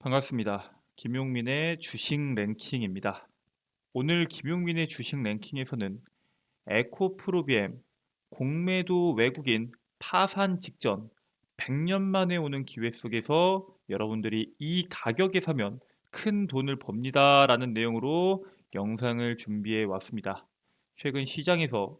반갑습니다. 김용민의 주식 랭킹입니다. 오늘 김용민의 주식 랭킹에서는 에코프로비엠, 공매도 외국인 파산 직전 100년 만에 오는 기회 속에서 여러분들이 이 가격에 사면 큰 돈을 법니다 라는 내용으로 영상을 준비해 왔습니다. 최근 시장에서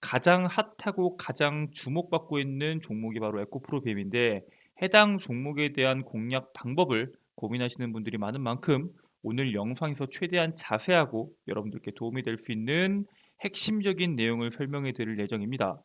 가장 핫하고 가장 주목받고 있는 종목이 바로 에코프로비엠인데, 해당 종목에 대한 공략 방법을 고민하시는 분들이 많은 만큼 오늘 영상에서 최대한 자세하고 여러분들께 도움이 될 수 있는 핵심적인 내용을 설명해 드릴 예정입니다.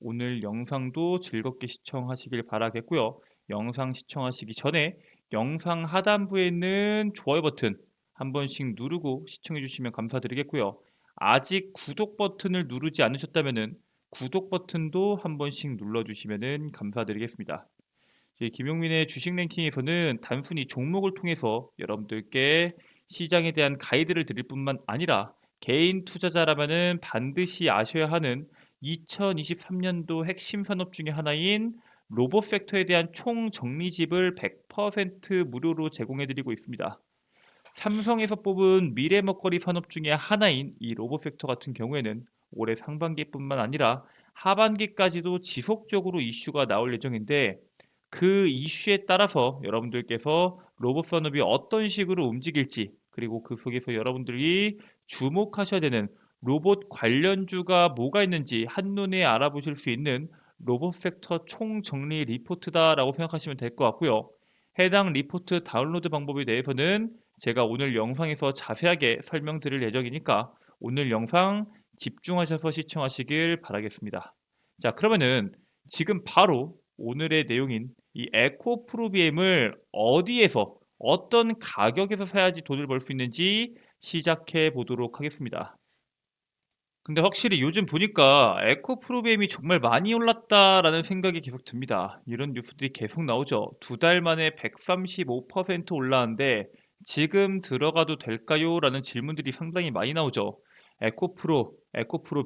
오늘 영상도 즐겁게 시청하시길 바라겠고요. 영상 시청하시기 전에 영상 하단부에 있는 좋아요 버튼 한 번씩 누르고 시청해 주시면 감사드리겠고요. 아직 구독 버튼을 누르지 않으셨다면 구독 버튼도 한 번씩 눌러주시면 감사드리겠습니다. 김용민의 주식 랭킹에서는 단순히 종목을 통해서 여러분들께 시장에 대한 가이드를 드릴 뿐만 아니라 개인 투자자라면 반드시 아셔야 하는 2023년도 핵심 산업 중에 하나인 로봇 섹터에 대한 총 정리집을 100% 무료로 제공해드리고 있습니다. 삼성에서 뽑은 미래 먹거리 산업 중에 하나인 이 로봇 섹터 같은 경우에는 올해 상반기뿐만 아니라 하반기까지도 지속적으로 이슈가 나올 예정인데, 그 이슈에 따라서 여러분들께서 로봇 산업이 어떤 식으로 움직일지, 그리고 그 속에서 여러분들이 주목하셔야 되는 로봇 관련주가 뭐가 있는지 한눈에 알아보실 수 있는 로봇 섹터 총정리 리포트다라고 생각하시면 될 것 같고요. 해당 리포트 다운로드 방법에 대해서는 제가 오늘 영상에서 자세하게 설명드릴 예정이니까 오늘 영상 집중하셔서 시청하시길 바라겠습니다. 자, 그러면은 지금 바로 오늘의 내용인 이 에코프로비엠을 어디에서 어떤 가격에서 사야지 돈을 벌 수 있는지 시작해 보도록 하겠습니다. 근데 확실히 요즘 보니까 에코프로비엠이 정말 많이 올랐다라는 생각이 계속 듭니다. 이런 뉴스들이 계속 나오죠. 2달 만에 135% 올랐는데 지금 들어가도 될까요? 라는 질문들이 상당히 많이 나오죠. 에코프로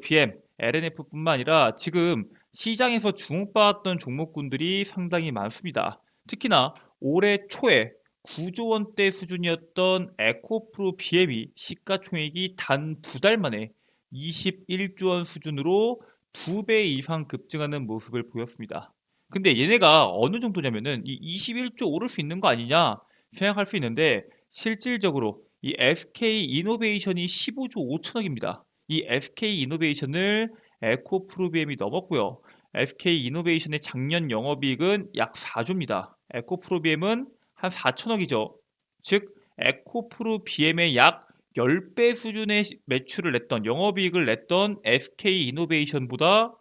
BM, LNF뿐만 아니라 지금 시장에서 주목받았던 종목군들이 상당히 많습니다. 특히나 올해 초에 9조 원대 수준이었던 에코프로 BM이 시가총액이 단 2달 만에 21조 원 수준으로 2배 이상 급증하는 모습을 보였습니다. 근데 얘네가 어느 정도냐면은 이 21조 오를 수 있는 거 아니냐 생각할 수 있는데, 실질적으로 이 SK 이노베이션이 15조 5천억입니다. 이 SK 이노베이션을 에코프로비엠이 넘었고요. SK 이노베이션의 작년 영업이익은 약 4조입니다. 에코프로비엠은 한 4천억이죠. 즉 에코프로비엠의 약 10배 수준의 매출을 냈던, 영업이익을 냈던 SK 이노베이션보다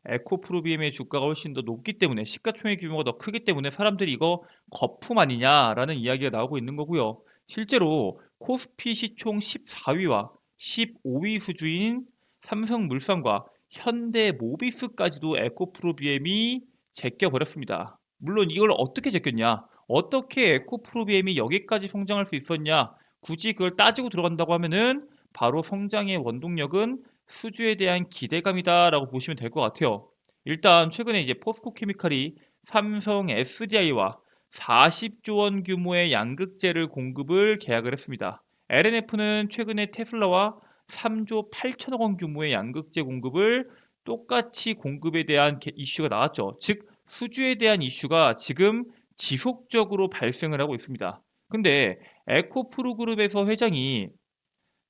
에코프로비엠의 주가가 훨씬 더 높기 때문에, 시가총액 규모가 더 크기 때문에 사람들이 이거 거품 아니냐라는 이야기가 나오고 있는 거고요. 실제로 코스피 시총 14위와 15위 수주인 삼성물산과 현대모비스까지도 에코프로비엠이 제껴버렸습니다. 물론 이걸 어떻게 제꼈냐, 어떻게 에코프로비엠이 여기까지 성장할 수 있었냐, 굳이 그걸 따지고 들어간다고 하면은 바로 성장의 원동력은 수주에 대한 기대감이다라고 보시면 될 것 같아요. 일단 최근에 이제 포스코 케미칼이 삼성 SDI와 40조 원 규모의 양극재를 공급을 계약을 했습니다. LNF는 최근에 테슬라와 3조 8천억 원 규모의 양극재 공급을 똑같이 공급에 대한 이슈가 나왔죠. 즉 수주에 대한 이슈가 지금 지속적으로 발생을 하고 있습니다. 근데 에코프로그룹에서 회장이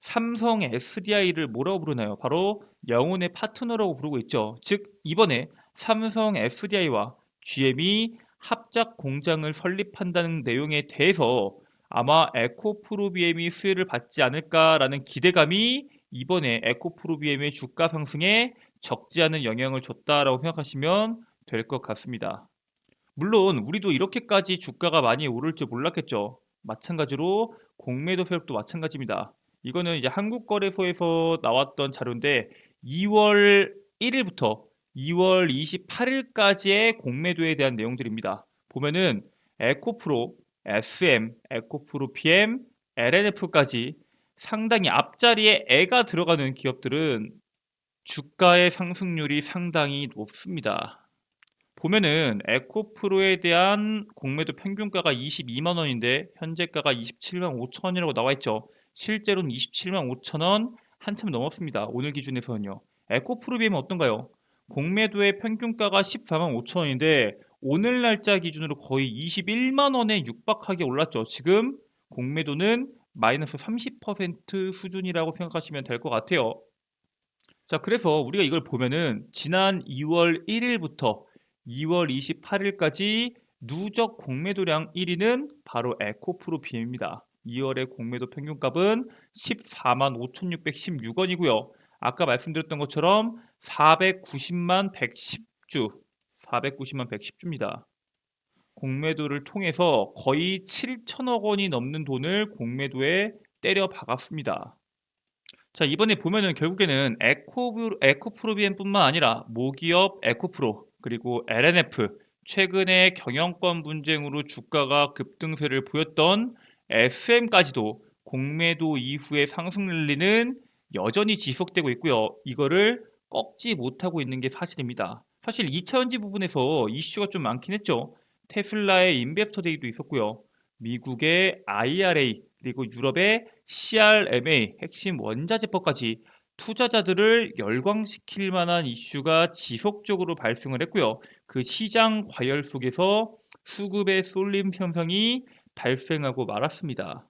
삼성 SDI를 뭐라고 부르나요? 바로 영혼의 파트너라고 부르고 있죠. 즉 이번에 삼성 SDI와 GM이 합작 공장을 설립한다는 내용에 대해서 아마 에코프로비엠이 수혜를 받지 않을까라는 기대감이 이번에 에코프로비엠의 주가 상승에 적지 않은 영향을 줬다라고 생각하시면 될 것 같습니다. 물론 우리도 이렇게까지 주가가 많이 오를 줄 몰랐겠죠. 마찬가지로 공매도 세력도 마찬가지입니다. 이거는 이제 한국거래소에서 나왔던 자료인데 2월 1일부터 2월 28일까지의 공매도에 대한 내용들입니다. 보면은 에코프로, SM, 에코프로 PM, LNF까지 상당히 앞자리에 애가 들어가는 기업들은 주가의 상승률이 상당히 높습니다. 보면은 에코프로에 대한 공매도 평균가가 22만 원인데 현재가가 27만 5천 원이라고 나와 있죠. 실제로는 27만 5천 원 한참 넘었습니다. 오늘 기준에서는요. 에코프로 비하면 어떤가요? 공매도의 평균가가 14만 5천 원인데 오늘 날짜 기준으로 거의 21만 원에 육박하게 올랐죠. 지금 공매도는 마이너스 30% 수준이라고 생각하시면 될 것 같아요. 자, 그래서 우리가 이걸 보면은 지난 2월 1일부터 2월 28일까지 누적 공매도량 1위는 바로 에코프로 BM입니다. 2월의 공매도 평균값은 14만 5,616원이고요. 아까 말씀드렸던 것처럼 490만 110주, 490만 110주입니다. 공매도를 통해서 거의 7천억 원이 넘는 돈을 공매도에 때려 박았습니다. 자, 이번에 보면은 결국에는 에코프로비엠뿐만 아니라 모기업 에코프로 그리고 LNF 최근에 경영권 분쟁으로 주가가 급등세를 보였던 SM까지도 공매도 이후의 상승 랠리는 여전히 지속되고 있고요. 이거를 꺾지 못하고 있는 게 사실입니다. 사실 2차전지 부분에서 이슈가 좀 많긴 했죠. 테슬라의 인베스터 데이도 있었고요. 미국의 IRA 그리고 유럽의 CRMA 핵심 원자재법까지 투자자들을 열광시킬 만한 이슈가 지속적으로 발생을 했고요. 그 시장 과열 속에서 수급의 쏠림 현상이 발생하고 말았습니다.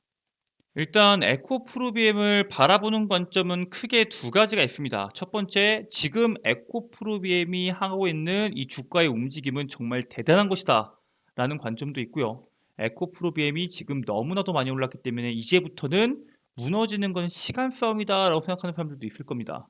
일단 에코프로비엠을 바라보는 관점은 크게 두 가지가 있습니다. 첫 번째, 지금 에코프로비엠이 하고 있는 이 주가의 움직임은 정말 대단한 것이다 라는 관점도 있고요. 에코프로비엠이 지금 너무나도 많이 올랐기 때문에 이제부터는 무너지는 건 시간 싸움이다 라고 생각하는 사람들도 있을 겁니다.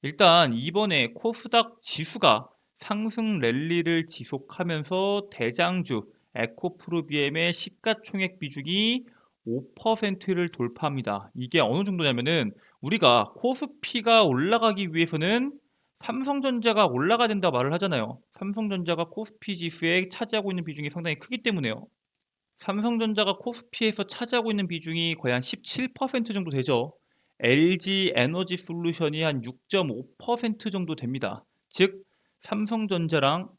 일단 이번에 코스닥 지수가 상승 랠리를 지속하면서 대장주 에코프로비엠의 시가총액 비중이 5%를 돌파합니다. 이게 어느 정도냐면은 우리가 코스피가 올라가기 위해서는 삼성전자가 올라가야 된다 말을 하잖아요. 삼성전자가 코스피 지수에 차지하고 있는 비중이 상당히 크기 때문에요. 삼성전자가 코스피에서 차지하고 있는 비중이 거의 한 17% 정도 되죠. LG 에너지 솔루션이 한 6.5% 정도 됩니다. 즉 삼성전자랑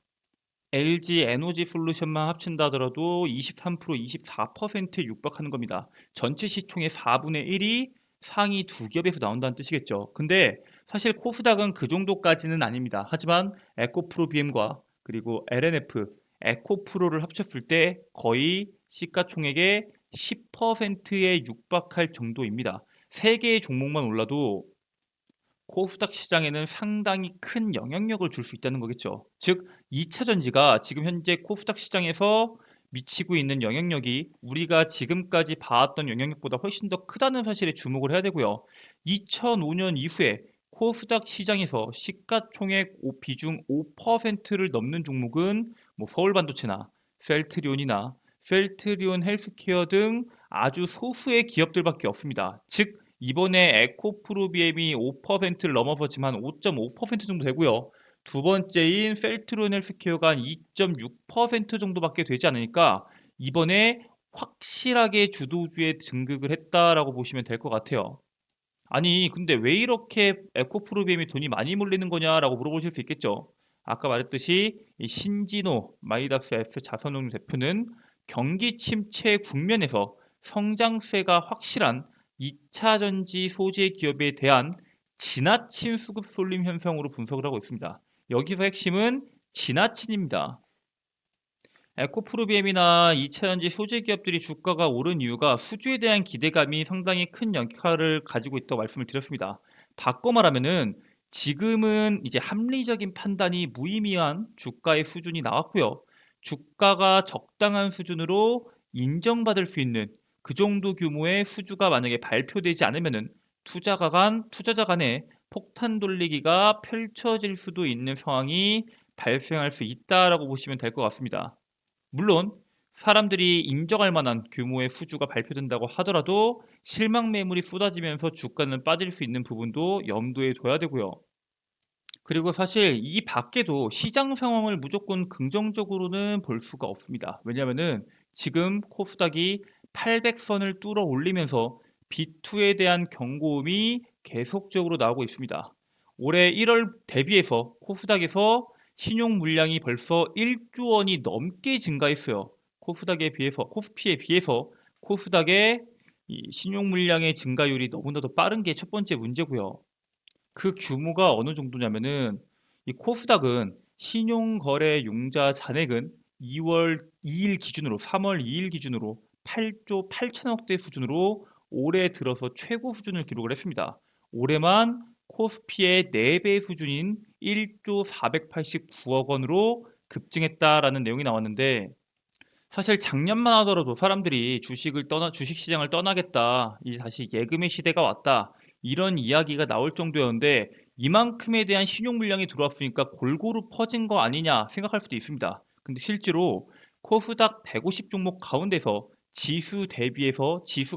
LG 에너지 솔루션만 합친다 하더라도 23%, 24%에 육박하는 겁니다. 전체 시총의 4분의 1이 상위 두 기업에서 나온다는 뜻이겠죠. 근데 사실 코스닥은 그 정도까지는 아닙니다. 하지만 에코프로 BM과 그리고 LNF, 에코프로를 합쳤을 때 거의 시가총액의 10%에 육박할 정도입니다. 세 개의 종목만 올라도 코스닥 시장에는 상당히 큰 영향력을 줄 수 있다는 거겠죠. 즉 2차 전지가 지금 현재 코스닥 시장에서 미치고 있는 영향력이 우리가 지금까지 봐왔던 영향력보다 훨씬 더 크다는 사실에 주목을 해야 되고요. 2005년 이후에 코스닥 시장에서 시가총액 비중 5%를 넘는 종목은 뭐 서울반도체나 셀트리온이나 헬스케어 등 아주 소수의 기업들밖에 없습니다. 즉 이번에 에코프로비엠이 5%를 넘어섰지만 5.5% 정도 되고요. 두 번째인 셀트리온 헬스케어가 한 2.6% 정도밖에 되지 않으니까 이번에 확실하게 주도주에 등극을 했다라고 보시면 될 것 같아요. 아니 근데 왜 이렇게 에코프로비엠이 돈이 많이 몰리는 거냐라고 물어보실 수 있겠죠. 아까 말했듯이 이 신진호 마이다스 S 자산운용 대표는 경기 침체 국면에서 성장세가 확실한 2차 전지 소재 기업에 대한 지나친 수급 쏠림 현상으로 분석을 하고 있습니다. 여기서 핵심은 지나친입니다. 에코프로비엠이나 2차전지 소재 기업들이 주가가 오른 이유가 수주에 대한 기대감이 상당히 큰 역할을 가지고 있다고 말씀을 드렸습니다. 바꿔 말하면은 지금은 이제 합리적인 판단이 무의미한 주가의 수준이 나왔고요. 주가가 적당한 수준으로 인정받을 수 있는 그 정도 규모의 수주가 만약에 발표되지 않으면은 투자자 간에 폭탄 돌리기가 펼쳐질 수도 있는 상황이 발생할 수 있다라고 보시면 될 것 같습니다. 물론 사람들이 인정할 만한 규모의 수주가 발표된다고 하더라도 실망 매물이 쏟아지면서 주가는 빠질 수 있는 부분도 염두에 둬야 되고요. 그리고 사실 이 밖에도 시장 상황을 무조건 긍정적으로는 볼 수가 없습니다. 왜냐하면은 지금 코스닥이 800선을 뚫어 올리면서 B2에 대한 경고음이 계속적으로 나오고 있습니다. 올해 1월 대비해서 코스닥에서 신용 물량이 벌써 1조 원이 넘게 증가했어요. 코스피에 비해서 코스닥의 이 신용 물량의 증가율이 너무나도 빠른 게 첫 번째 문제고요. 그 규모가 어느 정도냐면은 이 코스닥은 신용거래 융자 잔액은 2월 2일 기준으로 3월 2일 기준으로 8조 8천억대 수준으로 올해 들어서 최고 수준을 기록을 했습니다. 올해만 코스피의 4배 수준인 1조 489억 원으로 급증했다라는 내용이 나왔는데 사실 작년만 하더라도 사람들이 주식 시장을 떠나겠다. 이 다시 예금의 시대가 왔다. 이런 이야기가 나올 정도였는데 이만큼에 대한 신용 물량이 들어왔으니까 골고루 퍼진 거 아니냐 생각할 수도 있습니다. 근데 실제로 코스닥 150 종목 가운데서 지수가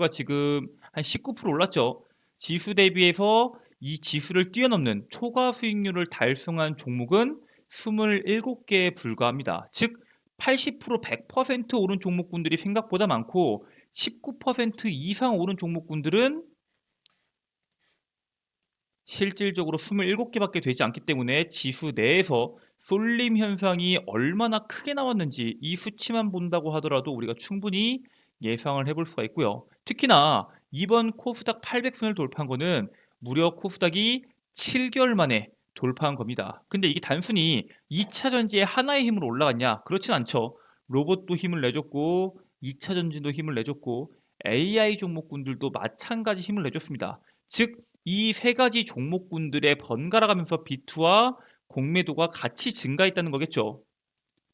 지금 한 19% 올랐죠. 지수 대비해서 이 지수를 뛰어넘는 초과 수익률을 달성한 종목은 27개에 불과합니다. 즉 80% 100% 오른 종목군들이 생각보다 많고 19% 이상 오른 종목군들은 실질적으로 27개밖에 되지 않기 때문에 지수 내에서 쏠림 현상이 얼마나 크게 나왔는지 이 수치만 본다고 하더라도 우리가 충분히 예상을 해볼 수가 있고요. 특히나 이번 코스닥 800선을 돌파한 거는 무려 코스닥이 7개월 만에 돌파한 겁니다. 근데 이게 단순히 2차 전지의 하나의 힘으로 올라갔냐? 그렇진 않죠. 로봇도 힘을 내줬고 2차 전지도 힘을 내줬고 AI 종목군들도 마찬가지 힘을 내줬습니다. 즉 이 세 가지 종목군들의 번갈아 가면서 비트와 공매도가 같이 증가했다는 거겠죠.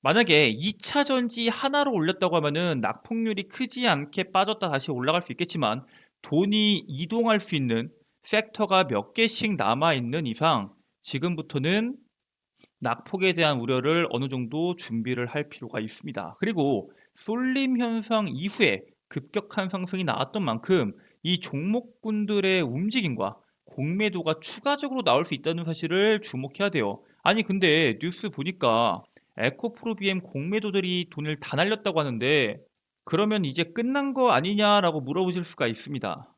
만약에 2차 전지 하나로 올렸다고 하면은 낙폭률이 크지 않게 빠졌다 다시 올라갈 수 있겠지만 돈이 이동할 수 있는 섹터가 몇 개씩 남아 있는 이상 지금부터는 낙폭에 대한 우려를 어느 정도 준비를 할 필요가 있습니다. 그리고 쏠림 현상 이후에 급격한 상승이 나왔던 만큼 이 종목군들의 움직임과 공매도가 추가적으로 나올 수 있다는 사실을 주목해야 돼요. 아니 근데 뉴스 보니까 에코프로비엠 공매도들이 돈을 다 날렸다고 하는데 그러면 이제 끝난 거 아니냐라고 물어보실 수가 있습니다.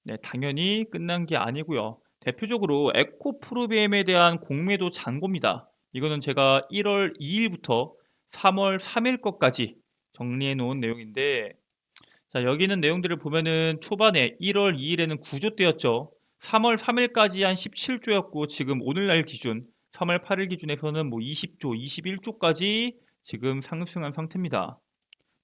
네, 당연히 끝난 게 아니고요. 대표적으로 에코프로비엠에 대한 공매도 잔고입니다. 이거는 제가 1월 2일부터 3월 3일 것까지 정리해 놓은 내용인데 자, 여기 있는 내용들을 보면은 초반에 1월 2일에는 9조 대였죠. 3월 3일까지 한 17조였고 지금 오늘날 기준 3월 8일 기준에서는 뭐 20조, 21조까지 지금 상승한 상태입니다.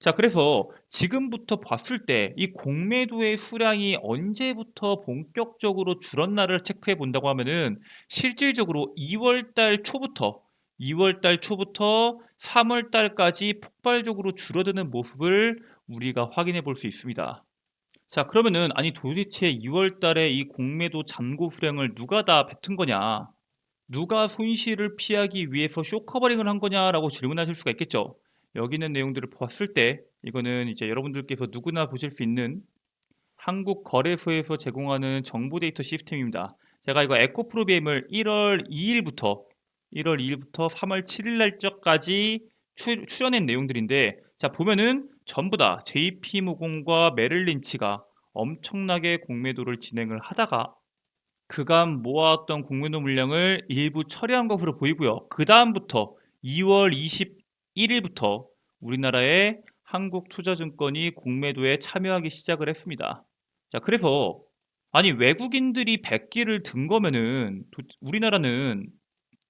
자, 그래서 지금부터 봤을 때 이 공매도의 수량이 언제부터 본격적으로 줄었나를 체크해 본다고 하면은 실질적으로 2월 달 초부터 3월 달까지 폭발적으로 줄어드는 모습을 우리가 확인해 볼 수 있습니다. 자, 그러면은 아니 도대체 2월 달에 이 공매도 잔고 수량을 누가 다 뱉은 거냐? 누가 손실을 피하기 위해서 쇼커버링을 한 거냐라고 질문하실 수가 있겠죠. 여기 있는 내용들을 봤을 때 이거는 이제 여러분들께서 누구나 보실 수 있는 한국거래소에서 제공하는 정보 데이터 시스템입니다. 제가 이거 에코프로비엠을 1월 2일부터 3월 7일 날짜까지 출연한 내용들인데 자 보면은 전부 다 JP모건과 메릴린치가 엄청나게 공매도를 진행을 하다가 그간 모아왔던 공매도 물량을 일부 처리한 것으로 보이고요. 그 다음부터 2월 21일부터 우리나라의 한국투자증권이 공매도에 참여하기 시작을 했습니다. 자, 그래서 아니 외국인들이 100기를 든 거면은 우리나라는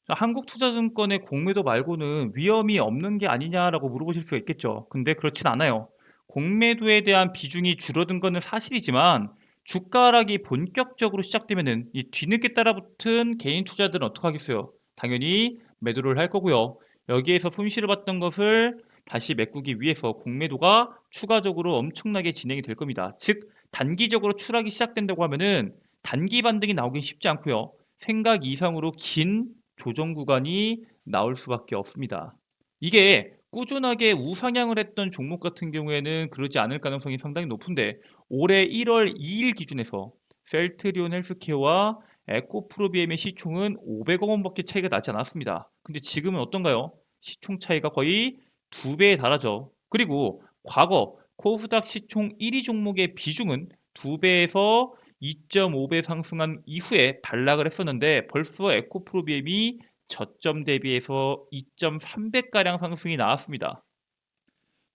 한국투자증권의 공매도 말고는 위험이 없는 게 아니냐라고 물어보실 수가 있겠죠. 근데 그렇진 않아요. 공매도에 대한 비중이 줄어든 거는 사실이지만 주가 하락이 본격적으로 시작되면은 이 뒤늦게 따라붙은 개인 투자들은 어떻게 하겠어요? 당연히 매도를 할 거고요. 여기에서 손실을 봤던 것을 다시 메꾸기 위해서 공매도가 추가적으로 엄청나게 진행이 될 겁니다. 즉 단기적으로 추락이 시작된다고 하면은 단기 반등이 나오긴 쉽지 않고요. 생각 이상으로 긴 조정 구간이 나올 수밖에 없습니다. 이게 꾸준하게 우상향을 했던 종목 같은 경우에는 그러지 않을 가능성이 상당히 높은데 올해 1월 2일 기준에서 셀트리온 헬스케어와 에코프로비엠의 시총은 500억 원밖에 차이가 나지 않았습니다. 근데 지금은 어떤가요? 시총 차이가 거의 2배에 달하죠. 그리고 과거 코스닥 시총 1위 종목의 비중은 2배에서 2.5배 상승한 이후에 단락을 했었는데 벌써 에코프로비엠이 저점 대비해서 2.3배가량 상승이 나왔습니다.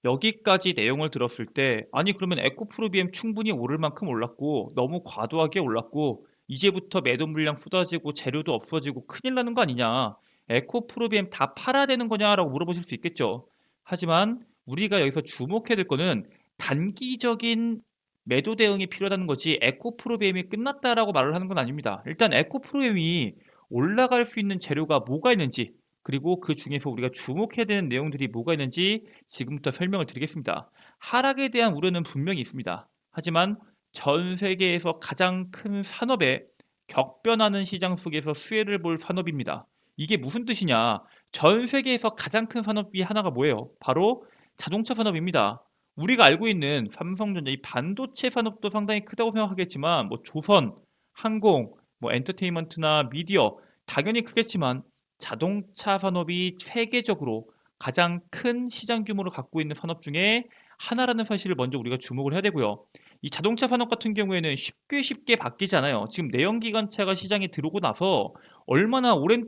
여기까지 내용을 들었을 때 아니 그러면 에코프로비엠 충분히 오를 만큼 올랐고 너무 과도하게 올랐고 이제부터 매도 물량 쏟아지고 재료도 없어지고 큰일 나는 거 아니냐, 에코프로비엠 다 팔아야 되는 거냐라고 물어보실 수 있겠죠. 하지만 우리가 여기서 주목해야 될 거는 단기적인 매도 대응이 필요하다는 거지 에코프로비엠이 끝났다라고 말을 하는 건 아닙니다. 일단 에코프로비엠이 올라갈 수 있는 재료가 뭐가 있는지, 그리고 그 중에서 우리가 주목해야 되는 내용들이 뭐가 있는지 지금부터 설명을 드리겠습니다. 하락에 대한 우려는 분명히 있습니다. 하지만 전 세계에서 가장 큰 산업에 격변하는 시장 속에서 수혜를 볼 산업입니다. 이게 무슨 뜻이냐? 전 세계에서 가장 큰 산업이 하나가 뭐예요? 바로 자동차 산업입니다. 우리가 알고 있는 삼성전자 이 반도체 산업도 상당히 크다고 생각하겠지만 뭐 조선, 항공, 뭐 엔터테인먼트나 미디어 당연히 크겠지만 자동차 산업이 세계적으로 가장 큰 시장 규모를 갖고 있는 산업 중에 하나라는 사실을 먼저 우리가 주목을 해야 되고요. 이 자동차 산업 같은 경우에는 쉽게 바뀌지 않아요. 지금 내연기관차가 시장에 들어오고 나서 얼마나 오랜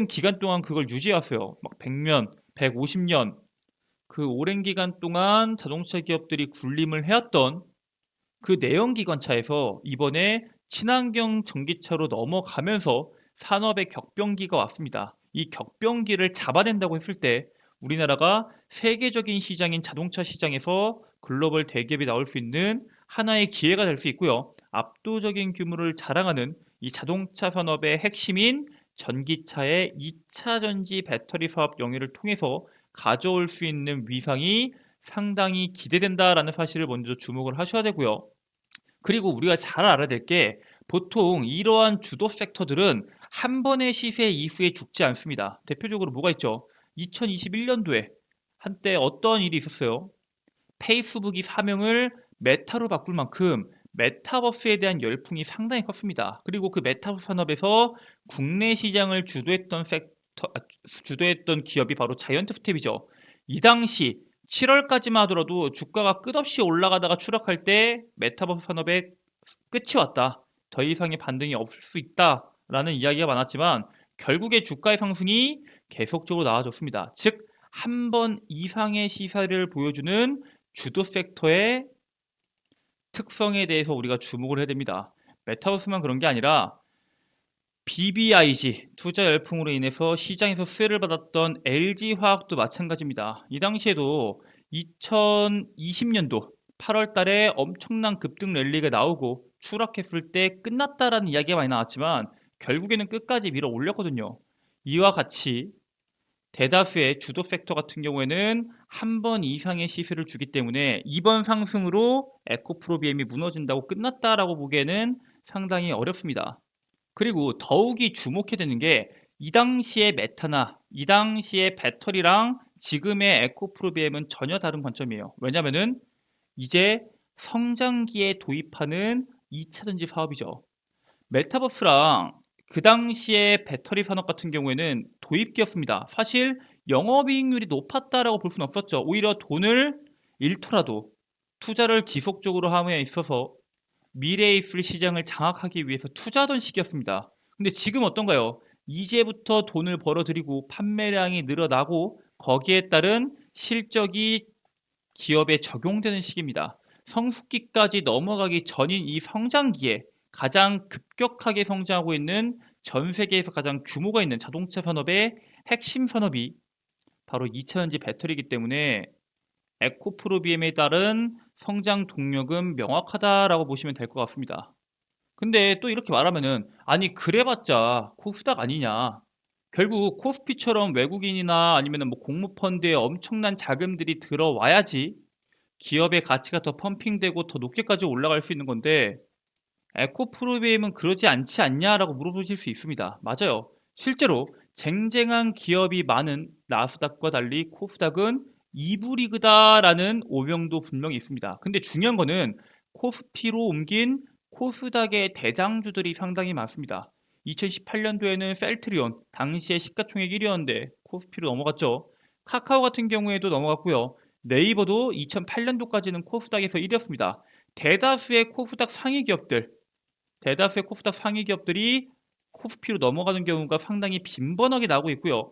기간 동안 그걸 유지해 왔어요. 막 100년, 150년 그 오랜 기간 동안 자동차 기업들이 군림을 해왔던 그 내연기관차에서 이번에 친환경 전기차로 넘어가면서 산업의 격변기가 왔습니다. 이 격변기를 잡아낸다고 했을 때 우리나라가 세계적인 시장인 자동차 시장에서 글로벌 대기업이 나올 수 있는 하나의 기회가 될 수 있고요. 압도적인 규모를 자랑하는 이 자동차 산업의 핵심인 전기차의 2차 전지 배터리 사업 영위를 통해서 가져올 수 있는 위상이 상당히 기대된다라는 사실을 먼저 주목을 하셔야 되고요. 그리고 우리가 잘 알아야 될 게 보통 이러한 주도 섹터들은 한 번의 시세 이후에 죽지 않습니다. 대표적으로 뭐가 있죠? 2021년도에 한때 어떤 일이 있었어요? 페이스북이 사명을 메타로 바꿀 만큼 메타버스에 대한 열풍이 상당히 컸습니다. 그리고 그 메타버스 산업에서 국내 시장을 주도했던 기업이 바로 자이언트 스텝이죠. 이 당시 7월까지만 하더라도 주가가 끝없이 올라가다가 추락할 때 메타버스 산업의 끝이 왔다, 더 이상의 반등이 없을 수 있다라는 이야기가 많았지만 결국에 주가의 상승이 계속적으로 나아졌습니다. 즉 한 번 이상의 시세를 보여주는 주도 섹터의 특성에 대해서 우리가 주목을 해야 됩니다. 메타버스만 그런 게 아니라 BBIG 투자 열풍으로 인해서 시장에서 수혜를 받았던 LG화학도 마찬가지입니다. 이 당시에도 2020년도 8월 달에 엄청난 급등 랠리가 나오고 추락했을 때 끝났다라는 이야기가 많이 나왔지만 결국에는 끝까지 밀어 올렸거든요. 이와 같이 대다수의 주도 섹터 같은 경우에는 한 번 이상의 시세를 주기 때문에 이번 상승으로 에코프로비엠이 무너진다고 끝났다라고 보기에는 상당히 어렵습니다. 그리고 더욱이 주목해야 되는 게 이 당시의 메타나 이 당시의 배터리랑 지금의 에코프로비엠은 전혀 다른 관점이에요. 왜냐면은 이제 성장기에 도입하는 2차 전지 사업이죠. 메타버스랑 그 당시의 배터리 산업 같은 경우에는 도입기였습니다. 사실 영업이익률이 높았다라고 볼 수는 없었죠. 오히려 돈을 잃더라도 투자를 지속적으로 함에 있어서 미래에 있을 시장을 장악하기 위해서 투자하던 시기였습니다. 근데 지금 어떤가요? 이제부터 돈을 벌어들이고 판매량이 늘어나고 거기에 따른 실적이 기업에 적용되는 시기입니다. 성숙기까지 넘어가기 전인 이 성장기에 가장 급격하게 성장하고 있는 전 세계에서 가장 규모가 있는 자동차 산업의 핵심 산업이 바로 2차전지 배터리이기 때문에 에코프로비엠에 따른 성장 동력은 명확하다라고 보시면 될 것 같습니다. 근데 또 이렇게 말하면은 아니 그래봤자 코스닥 아니냐, 결국 코스피처럼 외국인이나 아니면 뭐 공모펀드에 엄청난 자금들이 들어와야지 기업의 가치가 더 펌핑되고 더 높게까지 올라갈 수 있는 건데 에코프로비엠은 그러지 않지 않냐라고 물어보실 수 있습니다. 맞아요. 실제로 쟁쟁한 기업이 많은 나스닥과 달리 코스닥은 2부 리그다라는 오명도 분명히 있습니다. 근데 중요한 거는 코스피로 옮긴 코스닥의 대장주들이 상당히 많습니다. 2018년도에는 셀트리온 당시에 시가총액 1위였는데 코스피로 넘어갔죠. 카카오 같은 경우에도 넘어갔고요. 네이버도 2008년도까지는 코스닥에서 1위였습니다. 대다수의 코스닥 상위 기업들이 코스피로 넘어가는 경우가 상당히 빈번하게 나오고 있고요.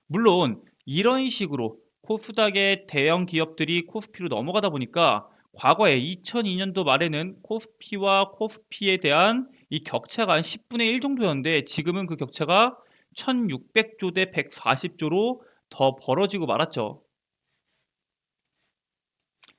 물론 이런 식으로 코스닥의 대형 기업들이 코스피로 넘어가다 보니까 과거에 2002년도 말에는 코스피와 코스피에 대한 이 격차가 한 10분의 1 정도였는데 지금은 그 격차가 1600조 대 140조로 더 벌어지고 말았죠.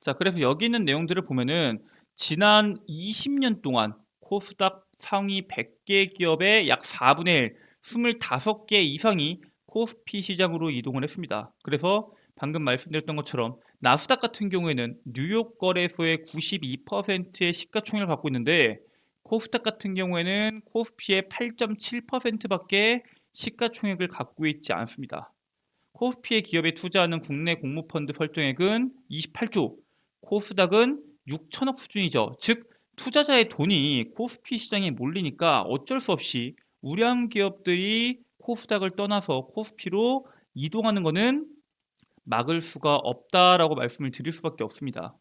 자, 그래서 여기 있는 내용들을 보면은 지난 20년 동안 코스닥 상위 100개 기업의 약 4분의 1, 25개 이상이 코스피 시장으로 이동을 했습니다. 그래서 방금 말씀드렸던 것처럼 나스닥 같은 경우에는 뉴욕 거래소의 92%의 시가총액을 갖고 있는데 코스닥 같은 경우에는 코스피의 8.7%밖에 시가총액을 갖고 있지 않습니다. 코스피의 기업에 투자하는 국내 공모펀드 설정액은 28조, 코스닥은 6천억 수준이죠. 즉 투자자의 돈이 코스피 시장에 몰리니까 어쩔 수 없이 우량 기업들이 코스닥을 떠나서 코스피로 이동하는 것은 막을 수가 없다라고 말씀을 드릴 수밖에 없습니다.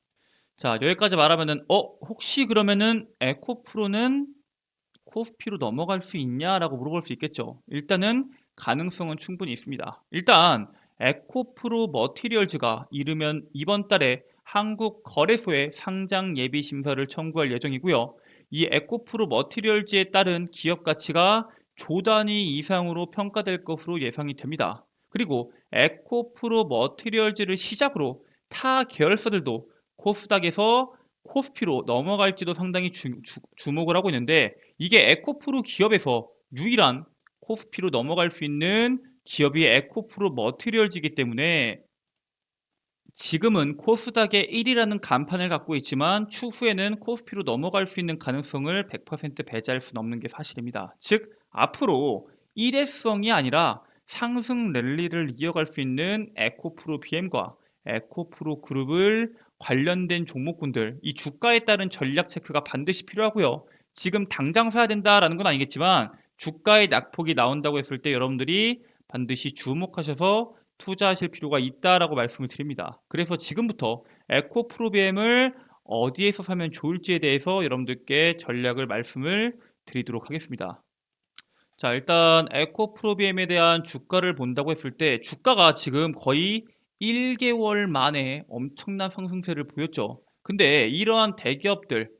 자, 여기까지 말하면은 혹시 그러면은 에코프로는 코스피로 넘어갈 수 있냐라고 물어볼 수 있겠죠. 일단은 가능성은 충분히 있습니다. 일단 에코프로 머티리얼즈가 이르면 이번 달에 한국 거래소에 상장 예비 심사를 청구할 예정이고요. 이 에코프로 머티리얼즈에 따른 기업 가치가 조 단위 이상으로 평가될 것으로 예상이 됩니다. 그리고 에코프로 머티리얼즈를 시작으로 타 계열사들도 코스닥에서 코스피로 넘어갈지도 상당히 주목을 하고 있는데 이게 에코프로 기업에서 유일한 코스피로 넘어갈 수 있는 기업이 에코프로 머티리얼즈이기 때문에 지금은 코스닥의 1위라는 간판을 갖고 있지만 추후에는 코스피로 넘어갈 수 있는 가능성을 100% 배제할 수는 없는 게 사실입니다. 즉 앞으로 일회성이 아니라 상승 랠리를 이어갈 수 있는 에코프로 BM과 에코프로 그룹을 관련된 종목군들 이 주가에 따른 전략 체크가 반드시 필요하고요. 지금 당장 사야 된다라는 건 아니겠지만 주가의 낙폭이 나온다고 했을 때 여러분들이 반드시 주목하셔서 투자하실 필요가 있다라고 말씀을 드립니다. 그래서 지금부터 에코프로비엠을 어디에서 사면 좋을지에 대해서 여러분들께 전략을 말씀을 드리도록 하겠습니다. 자, 일단 에코프로비엠에 대한 주가를 본다고 했을 때 주가가 지금 거의 1개월 만에 엄청난 상승세를 보였죠. 근데 이러한 대기업들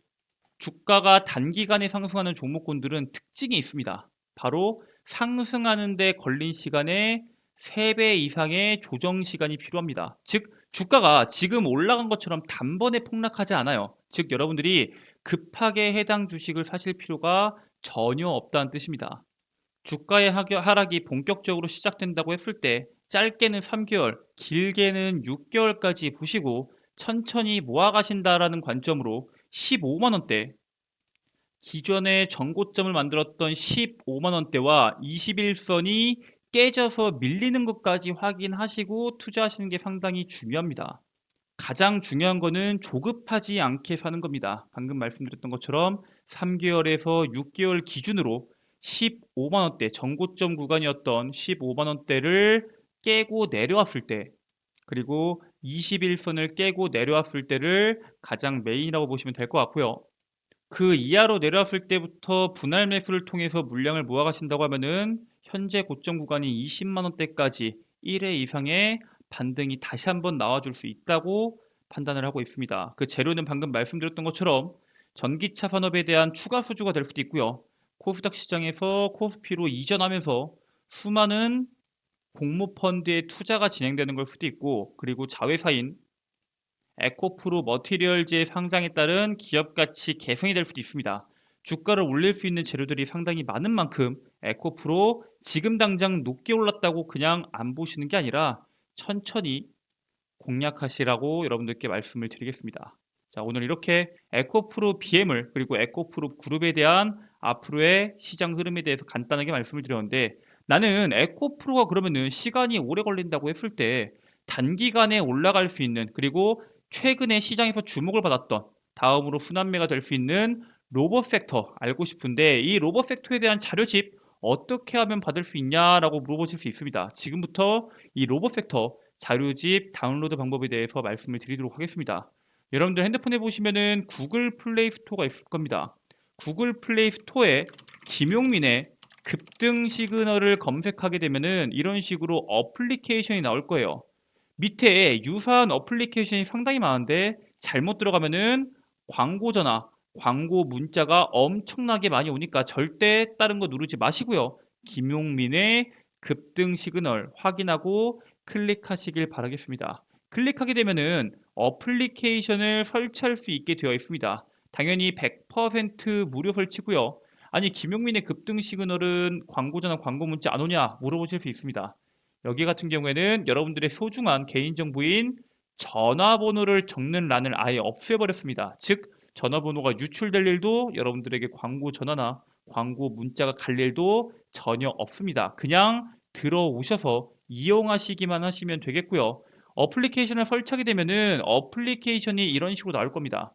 주가가 단기간에 상승하는 종목군들은 특징이 있습니다. 바로 상승하는 데 걸린 시간의 3배 이상의 조정 시간이 필요합니다. 즉 주가가 지금 올라간 것처럼 단번에 폭락하지 않아요. 즉 여러분들이 급하게 해당 주식을 사실 필요가 전혀 없다는 뜻입니다. 주가의 하락이 본격적으로 시작된다고 했을 때 짧게는 3개월, 길게는 6개월까지 보시고 천천히 모아가신다라는 관점으로 15만 원대, 기존의 전고점을 만들었던 15만 원대와 21선이 깨져서 밀리는 것까지 확인하시고 투자하시는 게 상당히 중요합니다. 가장 중요한 거는 조급하지 않게 사는 겁니다. 방금 말씀드렸던 것처럼 3개월에서 6개월 기준으로 15만 원대 전고점 구간이었던 15만 원대를 깨고 내려왔을 때 그리고 21선을 깨고 내려왔을 때를 가장 메인이라고 보시면 될 것 같고요. 그 이하로 내려왔을 때부터 분할 매수를 통해서 물량을 모아가신다고 하면은 현재 고점 구간이 20만 원대까지 1회 이상의 반등이 다시 한번 나와줄 수 있다고 판단을 하고 있습니다. 그 재료는 방금 말씀드렸던 것처럼 전기차 산업에 대한 추가 수주가 될 수도 있고요. 코스닥 시장에서 코스피로 이전하면서 수많은 공모펀드의 투자가 진행되는 걸 수도 있고 그리고 자회사인 에코프로 머티리얼즈의 상장에 따른 기업 가치 개선이 될 수도 있습니다. 주가를 올릴 수 있는 재료들이 상당히 많은 만큼 에코프로 지금 당장 높게 올랐다고 그냥 안 보시는 게 아니라 천천히 공략하시라고 여러분들께 말씀을 드리겠습니다. 자, 오늘 이렇게 에코프로 BM을 그리고 에코프로 그룹에 대한 앞으로의 시장 흐름에 대해서 간단하게 말씀을 드렸는데 나는 에코프로가 그러면은 시간이 오래 걸린다고 했을 때 단기간에 올라갈 수 있는 그리고 최근에 시장에서 주목을 받았던 다음으로 순환매가 될 수 있는 로봇 섹터 알고 싶은데 이 로봇 섹터에 대한 자료집 어떻게 하면 받을 수 있냐라고 물어보실 수 있습니다. 지금부터 이 로봇 섹터 자료집 다운로드 방법에 대해서 말씀을 드리도록 하겠습니다. 여러분들 핸드폰에 보시면은 구글 플레이 스토어가 있을 겁니다. 구글 플레이 스토어에 김용민의 급등 시그널을 검색하게 되면은 이런 식으로 어플리케이션이 나올 거예요. 밑에 유사한 어플리케이션이 상당히 많은데 잘못 들어가면은 광고 전화, 광고 문자가 엄청나게 많이 오니까 절대 다른 거 누르지 마시고요. 김용민의 급등 시그널 확인하고 클릭하시길 바라겠습니다. 클릭하게 되면은 어플리케이션을 설치할 수 있게 되어 있습니다. 당연히 100% 무료 설치고요. 아니 김용민의 급등 시그널은 광고 전화, 광고 문자 안 오냐 물어보실 수 있습니다. 여기 같은 경우에는 여러분들의 소중한 개인정보인 전화번호를 적는 란을 아예 없애버렸습니다. 즉 전화번호가 유출될 일도 여러분들에게 광고 전화나 광고 문자가 갈 일도 전혀 없습니다. 그냥 들어오셔서 이용하시기만 하시면 되겠고요. 어플리케이션을 설치하게 되면은 어플리케이션이 이런 식으로 나올 겁니다.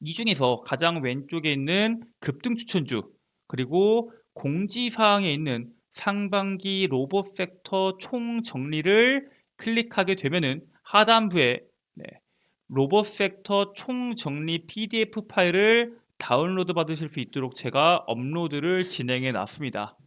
이 중에서 가장 왼쪽에 있는 급등 추천주, 그리고 공지사항에 있는 상반기 로봇 섹터 총 정리를 클릭하게 되면은 하단부에 로봇 섹터 총 정리 PDF 파일을 다운로드 받으실 수 있도록 제가 업로드를 진행해 놨습니다.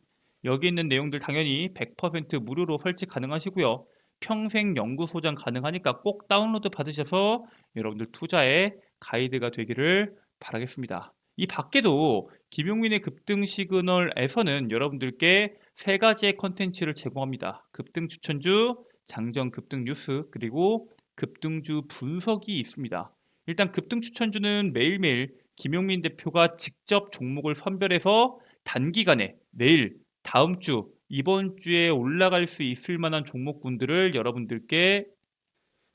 여기 있는 내용들 당연히 100% 무료로 설치 가능하시고요. 평생 연구 소장 가능하니까 꼭 다운로드 받으셔서 여러분들 투자에 가이드가 되기를 바라겠습니다. 이 밖에도 김용민의 급등 시그널에서는 여러분들께 세 가지의 컨텐츠를 제공합니다. 급등 추천주, 장전 급등 뉴스, 그리고 급등주 분석이 있습니다. 일단 급등 추천주는 매일매일 김용민 대표가 직접 종목을 선별해서 단기간에 내일, 다음 주, 이번 주에 올라갈 수 있을 만한 종목군들을 여러분들께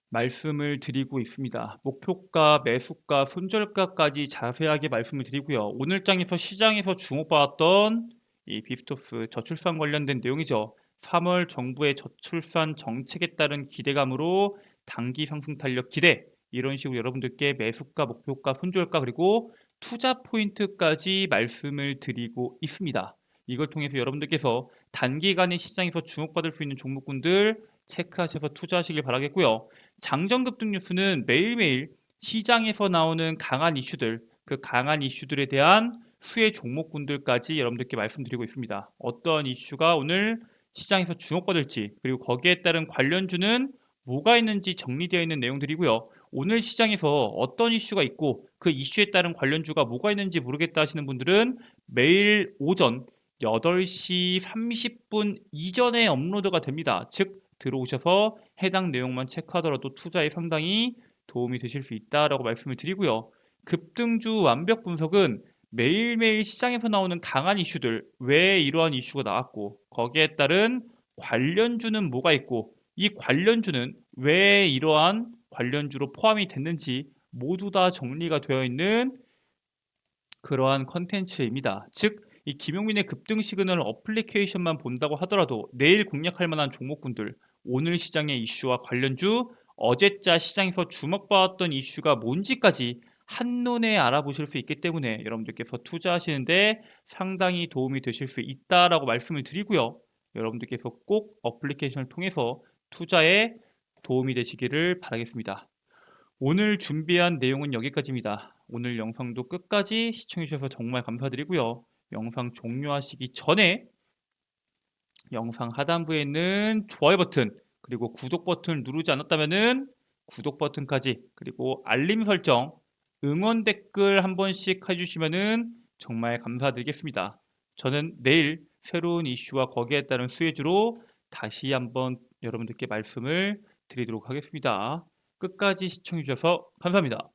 말씀을 드리고 있습니다. 목표가, 매수가, 손절가까지 자세하게 말씀을 드리고요. 오늘 장에서 시장에서 주목받았던 이 비스토스 저출산 관련된 내용이죠. 3월 정부의 저출산 정책에 따른 기대감으로 단기 상승 탄력 기대, 이런 식으로 여러분들께 매수가, 목표가, 손절가, 그리고 투자 포인트까지 말씀을 드리고 있습니다. 이걸 통해서 여러분들께서 단기간에 시장에서 주목받을 수 있는 종목군들 체크하셔서 투자하시길 바라겠고요. 장전 급등 뉴스는 매일매일 시장에서 나오는 강한 이슈들, 그 강한 이슈들에 대한 수혜 종목군들까지 여러분들께 말씀드리고 있습니다. 어떤 이슈가 오늘 시장에서 주목받을지, 그리고 거기에 따른 관련주는 뭐가 있는지 정리되어 있는 내용들이고요. 오늘 시장에서 어떤 이슈가 있고 그 이슈에 따른 관련주가 뭐가 있는지 모르겠다 하시는 분들은 매일 오전 8시 30분 이전에 업로드가 됩니다. 즉 들어오셔서 해당 내용만 체크하더라도 투자에 상당히 도움이 되실 수 있다라고 말씀을 드리고요. 급등주 완벽 분석은 매일매일 시장에서 나오는 강한 이슈들, 왜 이러한 이슈가 나왔고 거기에 따른 관련주는 뭐가 있고 이 관련주는 왜 이러한 관련주로 포함이 됐는지 모두 다 정리가 되어 있는 그러한 컨텐츠입니다. 즉, 이 김용민의 급등 시그널 어플리케이션만 본다고 하더라도 내일 공략할 만한 종목군들, 오늘 시장의 이슈와 관련주, 어제자 시장에서 주목받았던 이슈가 뭔지까지 한눈에 알아보실 수 있기 때문에 여러분들께서 투자하시는데 상당히 도움이 되실 수 있다라고 말씀을 드리고요. 여러분들께서 꼭 어플리케이션을 통해서 투자에 도움이 되시기를 바라겠습니다. 오늘 준비한 내용은 여기까지입니다. 오늘 영상도 끝까지 시청해주셔서 정말 감사드리고요. 영상 종료하시기 전에 영상 하단부에 있는 좋아요 버튼, 그리고 구독 버튼을 누르지 않았다면 구독 버튼까지, 그리고 알림 설정, 응원 댓글 한 번씩 해주시면 정말 감사드리겠습니다. 저는 내일 새로운 이슈와 거기에 따른 수혜주로 다시 한번 여러분들께 말씀을 드리도록 하겠습니다. 끝까지 시청해주셔서 감사합니다.